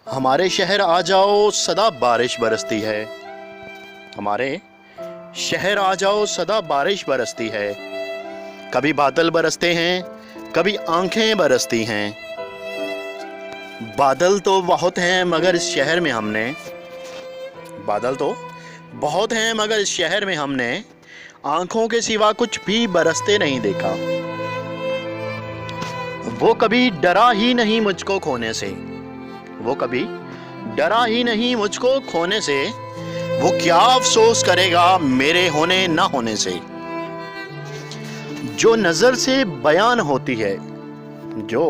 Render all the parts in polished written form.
हमारे शहर आ जाओ सदा बारिश बरसती है। हमारे शहर आ जाओ सदा बारिश बरसती है। कभी बादल बरसते हैं, कभी आंखें बरसती हैं। बादल तो बहुत हैं मगर इस शहर में हमने बादल तो बहुत हैं मगर इस शहर में हमने आंखों के सिवा कुछ भी बरसते नहीं देखा। वो कभी डरा ही नहीं मुझको खोने से। वो कभी डरा ही नहीं मुझको खोने से। वो क्या अफसोस करेगा मेरे होने ना होने से। जो नजर से बयान होती है, जो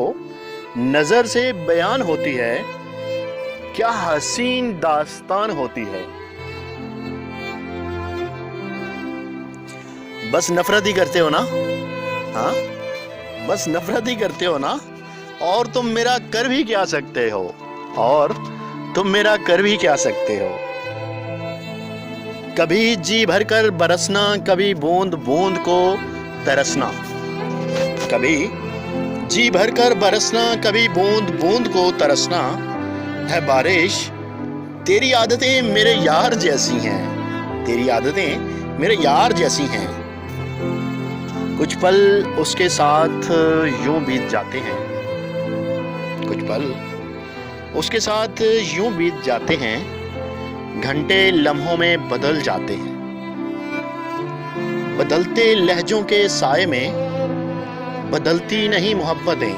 नजर से बयान होती है, क्या हसीन दास्तान होती है। बस नफरत ही करते हो ना? हाँ, बस नफरत ही करते हो ना? और तुम मेरा कर भी क्या सकते हो? और तुम मेरा कर भी क्या सकते हो? कभी जी भरकर बरसना, कभी बूंद बूंद को तरसना। कभी जी भरकर बरसना, कभी बूंद बूंद को तरसना। है बारिश तेरी आदतें मेरे यार जैसी हैं। तेरी आदतें मेरे यार जैसी हैं। कुछ पल उसके साथ यूं बीत जाते हैं। कुछ पल उसके साथ यूं बीत जाते हैं। घंटे लम्हों में बदल जाते हैं। बदलते लहजों के साए में बदलती नहीं मोहब्बतें।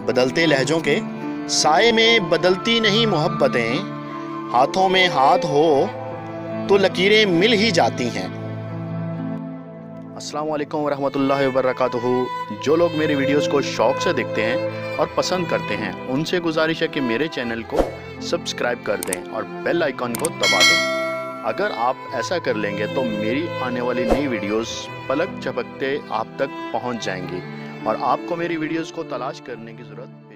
बदलते लहजों के साए में बदलती नहीं मोहब्बतें। हाथों में हाथ हो तो लकीरें मिल ही जाती हैं। अस्सलाम वालेकुम रहमतुल्लाहि व बरकातुहू। जो लोग मेरी वीडियोस को शौक से देखते हैं और पसंद करते हैं, उनसे गुजारिश है कि मेरे चैनल को सब्सक्राइब कर दें और बेल आइकन को दबा दें। अगर आप ऐसा कर लेंगे तो मेरी आने वाली नई वीडियोस पलक झपकते आप तक पहुंच जाएंगी और आपको मेरी वीडियोस को तलाश करने की ज़रूरत